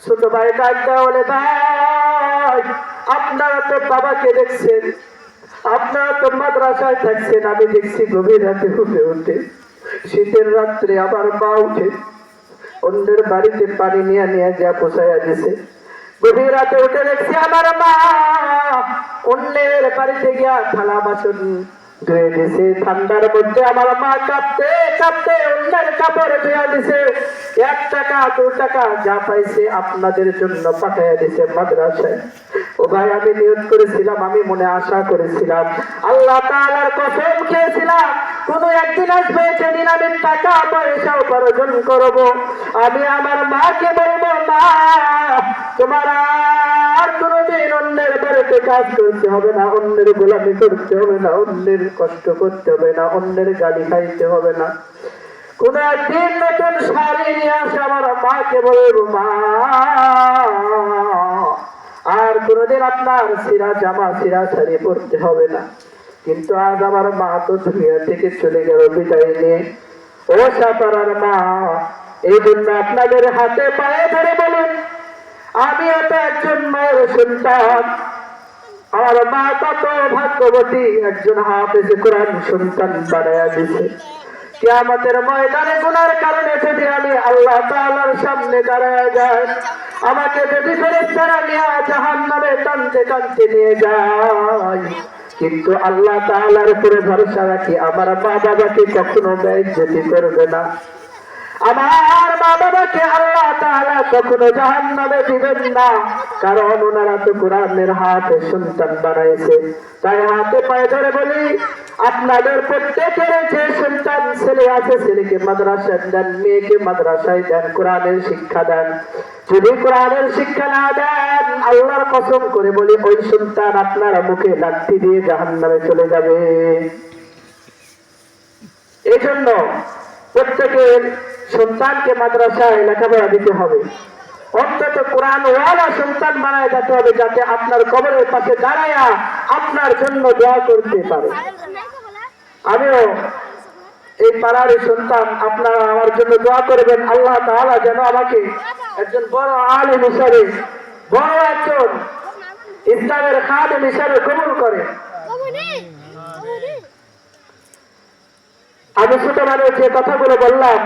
ছোট ভাই ডাকতে বলে, ভাই আপনারা তো বাবাকে দেখছেন, আপনারা তো মাদ্রাসায় থাকছেন, আমি দেখছি গভীর রাতে উঠে উঠে, শীতের রাত্রে আবার মা উঠে অন্যের বাড়িতে পানি নিয়ে নিয়ে যা পোষাইয়া দিছে। গভীর রাতে উঠে দেখছি আমার মা অন্যের বাড়িতে গিয়া থালা বাসন ধুয়ে দিছে। ঠান্ডার মধ্যে আমার মা কাঁপতে কাঁপতে অন্যের কাপড় ধুয়া দিছে। 1 টাকা 2 টাকা যা পাইছে আপনাদের জন্য পাঠাইয়া দিছে মাদ্রাসায়। ও ভাই আমি নিয়ত করেছিলাম, আমি মনে আশা করেছিলাম, আল্লাহ তাআলার কসম খেয়েছিলাম, কোন একদিন আসবে সেদিন আমি টাকা পয়সা উপার্জন করব, আমি আমার মাকে বলবো, মা তোমার আর কোনদিন অন্যের বাড়িতে কাজ করতে হবে না, অন্যের গোলামি করতে হবে না, অন্যের কষ্ট করতে হবে না, অন্যের গালি খাইতে হবে না। কোন একদিন নতুন শাড়ি নিয়ে আসে আমার মাকে বলবো, মা আর কোনদিন আপনার সিরা জামা সিরা শাড়ি পরতে হবে না। কিন্তু আজ আমার মা তো দুনিয়া থেকে চলে গেল বিদায় নিয়ে। ও সাপারার মা, এই জন্য আপনাদের হাতে পায়ে ধরে বলুন, আমি তো একজন মায়ের সন্তান, আমার মা কত ভাগ্যবতী, একজন হাফেজে কোরআন সন্তান বানায়া দিছে। কিয়ামতের ময়দানে গুনার কারণে যদি আমি আল্লাহ তাআলার সামনে দাঁড়ায় যাই, আমাকে যদি ফেরেশতারা নিয়ে জাহান্নামে টানতে টানতে নিয়ে যায়, কিন্তু আল্লাহ তাআলার উপরে ভরসা রাখি আমার মা বাবাকে কখনো বেইজ্জতি করবে না। আমার মা বাবাকে আল্লাহ তাআলা কখনো জাহান্নামে দিবেন না, কারণ ওনারা তো কোরআনের হাতে সন্তান বানাইছে। তাই হাতে পায়ে ধরে বলি, আপনাদের প্রত্যেকের যে সন্তান ছেলে আছে, ছেলেকে মাদ্রাসায় দেন, মেয়েকে মাদ্রাসায় দেন, কোরআনের শিক্ষা দেন। যদি কোরআনের শিক্ষা না দেন, আল্লাহর কসম করে বলি, ওই সন্তান আপনার মুখে লাঠি দিয়ে জাহান্নামে চলে যাবে। এই জন্য প্রত্যেকের সন্তানকে মাদ্রাসায় লেখাপড়া দিতে হবে, অন্তত কোরআন ওয়ালা সন্তান বানায় যেতে হবে, যাতে আপনার কবরের পাশে দাঁড়ায়া আপনার জন্য দোয়া করতে পারে। আমিও এই পাড়ার সন্তান, আপনারা আমার জন্য দোয়া করবেন, আল্লাহ তাআলা যেন আমাকে একজন বড় আলেম হিসাবে, বড় একজন ইসলামের খাদেম হিসাবে কবুল করে। আমি ছোটবেলায় যে কথাগুলো বললাম,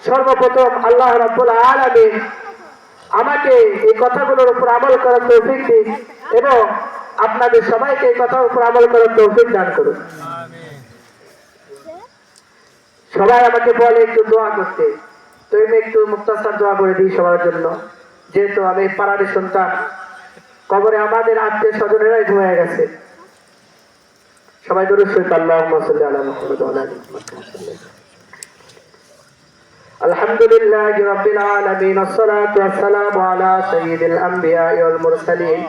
সর্বপ্রথম আল্লাহ রাব্বুল আলামিন আমাকে এই কথাগুলোর উপর আমল করার তৌফিক দিন এবং আপনাদের সবাইকে এই কথার উপর আমল করার তৌফিক দান করুন। সবাই আমাকে বলে একটু দোয়া করতে, তো আমি একটু মুক্তাসার দোয়া করে দিই সবার জন্য। যেহেতু আমি পাড়ার সন্তান, কবরে আমাদের আত্মীয় স্বজনেরাই ঘুমিয়ে গেছে। সবাই দরুদ শরীফ আল্লাহুম্মা সাল্লি আলা মুহাম্মাদ ওয়া আলা আলি মুহাম্মাদ। আলহামদুলিল্লাহি রাব্বিল আলামিন, আসসালাতু ওয়াসসালামু আলা সাইয়্যিদিল আমবিয়া'i ওয়াল মুরসালিন।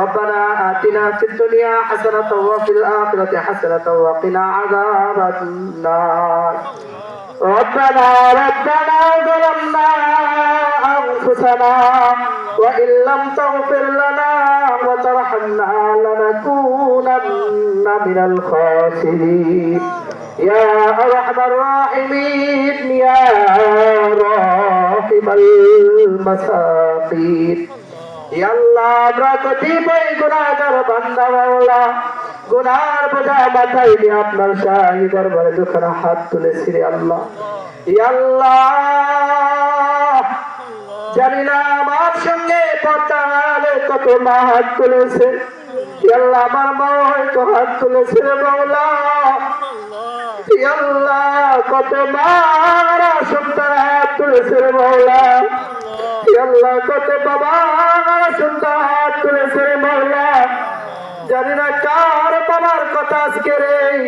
ربنا آتنا في الدنيا حسنة وفي الآخرة حسنة وقنا عذاب النار. ربنا ظلمنا أنفسنا وإن لم تغفر لنا وترحمنا لنكونن من الخاسرين. يا أرحم الراحمين يا راحم المساكين. يا الله আমরা কতিপয় গুনাহগার বান্দা, মাওলা গুনার বোঝা মাথায় নিয়ে আপনার শাহী দরবারে দুখানা হাত তুলেছি রে আল্লাহ। ইয়া আল্লাহ, জানি না আমার সঙ্গে পতালে কত মা হাত তুলেছে। ইয়া আল্লাহ, আমার মা হয়তো হাত তুলেছে রে মাওলা। ইয়া আল্লাহ, কত মারা সন্তান হাত তুলেছে রে মাওলা। ইয়া আল্লাহ, কত বাবা সন্তান হাত তুলেছে রে মাওলা। জানি না কার বাবার কথা আজকের এই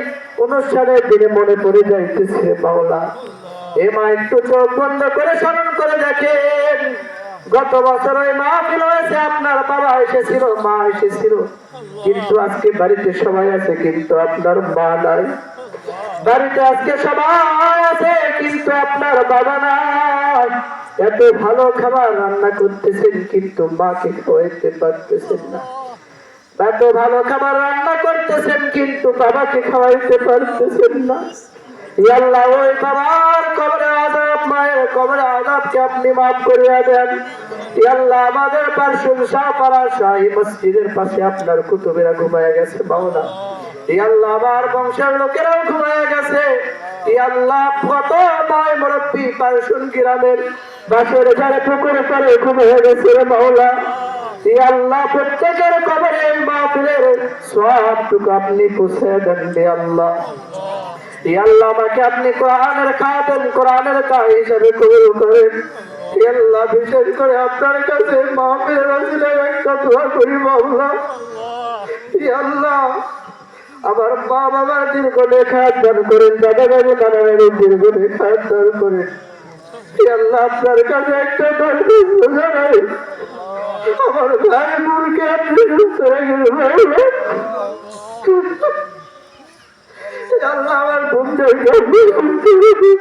অনুষ্ঠানের দিনে মনে পড়ে যাইতেছে মাওলা। এ মা একটু চোখ বন্ধ করে স্মরণ করে দেখেন, গত বছর ওই মাহফিল হয়েছে, আপনার বাবা এসেছিল, মা এসেছিল, কিন্তু আজকে বাড়িতে সবাই আছে কিন্তু আপনার মা নাই। বাড়িতে আজকে সবাই আছে কিন্তু আপনার বাবা নাই। এত ভালো খাবার রান্না করতেছেন কিন্তু মাকে খাওয়াইতে পারতেছেন না। এত ভালো খাবার রান্না করতেছেন কিন্তু বাবাকে খাওয়াইতে পারতেছেন না। ইয়া আল্লাহ, ওই বাবার কবরে আযাব, মায়ের কবরে আযাবকে আপনি মাফ করিয়া দেন। ইয়া আল্লাহ, আমাদের পার্শ্বদ শাহপাড়া শাহী মসজিদের পাশে আপনার কুতুবেরা ঘুমায় গেছে মাওলা। ইয়া আল্লাহ, আমার বংশের লোকেরাও ঘুমায় গেছে। ইয়া আল্লাহ, কত ভাই মুরব্বী পার্শ্বদ গ্রামের বাসের ধারে পুকুরে পারে ঘুমায় গেছে মাওলা। ইয়া আল্লাহ, প্রত্যেকের কবরে মাহফিলের সওয়াবটুকু আপনি পৌঁছে দেন রে আল্লাহ। ইয়া আল্লাহ, আমাকে আপনি কোরআনের খাদেম, কোরআনের কারি হিসেবে কবুল করেন। ইয়া আল্লাহ, বিশেষ করে আপনার কাছে মাহফিলের ওসিলায় একটা দোয়া করি মাওলা। ইয়া আল্লাহ, আমার মা বাবার দীর্ঘ নেখাত দান করেন, দাদা দাদু নানা নানির দীর্ঘ নেখাত দান করেন। ইয়া আল্লাহ, আপনার কাছে একটা দরখাস্ত জানাই, আমার ভাই বোনকে আপনি সুস্থ রাখেন মাওলা। আল্লাহ, আমার বন্ধুকে আপনি সুস্থ রাখেন।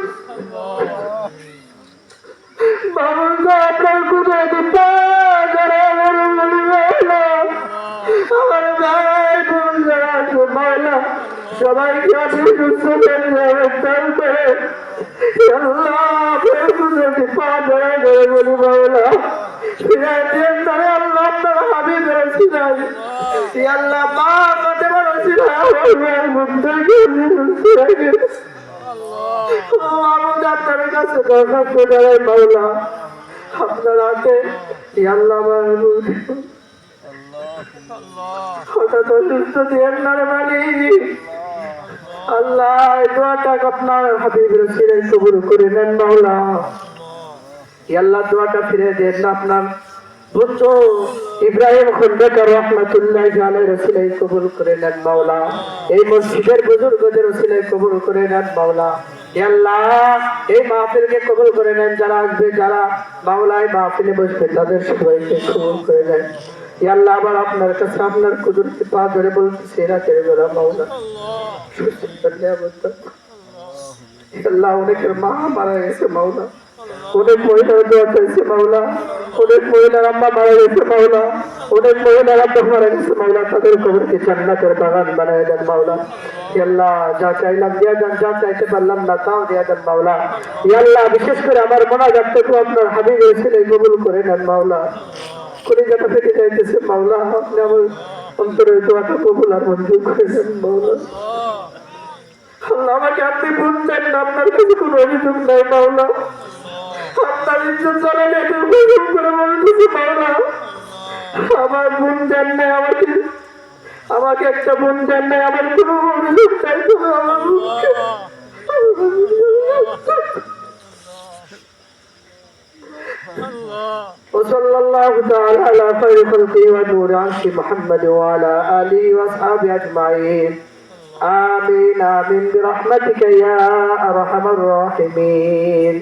বাবুকে আপনার কোথায় দিতে আমার ভাই বোন যারা আছে মাওলা, সবাইকে আপনি সুস্থ করে আল্লাহ, আপনার কোথায় পা ধরে ধরে বলি মাওলা। আল্লাহ, আপনার হাবিবের ওসিলায়, ইয়া আল্লাহ, মা ফাতেমার ওসিলায় আমার ভাই বোনদেরকে সুস্থ রাখেন। আপনার কাছে দরখাস্ত জানাই মাওলা, আপনার হাতে ইয়া আল্লাহ, আমার হঠাৎ অসুস্থ দিয়েন না রে মালিক। আল্লাহ এই দোয়াটা আপনার হাবিবের সিরাই কবুল করে নেন মাওলা। আল্লাহ দোয়াটা ফিরে দেন না আপনার পুত্র ইব্রাহিম খন্দকার রহমাতুল্লাহি আলাইহি রসিলাই কবুল করে নেন মাওলা। এই মসজিদের বুজুর্গদের রসিলাই কবুল করে নেন মাওলা। আল্লাহ এই মাহফিলকে কবুল করে নেন, যারা আসবে যারা মাওলা এই মাহফিলে বসবে তাদের সবাইকে কবুল করে নেন। আল্লাহ আবার আপনার কাছে আপনার কুদরতি পা ধরে বলতেছি রাতের বেলা মাওলা আল্লাহ অনেকের মা মারা গেছে মাওলা, অনেক মহিলার দোয়া চাইছে মাওলা, অনেক মহিলার আম্মা মারা গেছে মাওলা, অনেক মহিলার আব্বা মারা গেছে মাওলা, তাদের কবরকে জান্নাতের বাগান বানায় দেন মাওলা। আল্লাহ যা চাইলাম দিয়া দেন, যা চাইতে পারলাম না তাও দিয়া দেন মাওলা। আল্লাহ বিশেষ করে আমার মোনাজাতটুকু আপনার হাবিবের ছেলে কবুল করে নেন মাওলা। কলিজাটা ফেটে যাইতেছে মাওলা, আপনি আমার অন্তরের দোয়াটা কবুল আর মঞ্জুর করে নেন মাওলা। আল্লাহ আমাকে আপনি বুঝছেন না, আপনার কাছে কোনো অভিযোগ নাই মাওলা। আপনার ইজ্জত জানালে এটা অভিযোগ করে বলতেছি মাওলা। আমার বোন দেন নাই আমাকে একটা বোন দেন নাই, আমার কোনো অভিযোগ চাই তুমি আমার বোনকে وصلى الله تعالى على خير خلقه ونور عرش محمد وعلى آله وأصحابه أجمعين آمين آمين برحمتك يا أرحم الراحمين.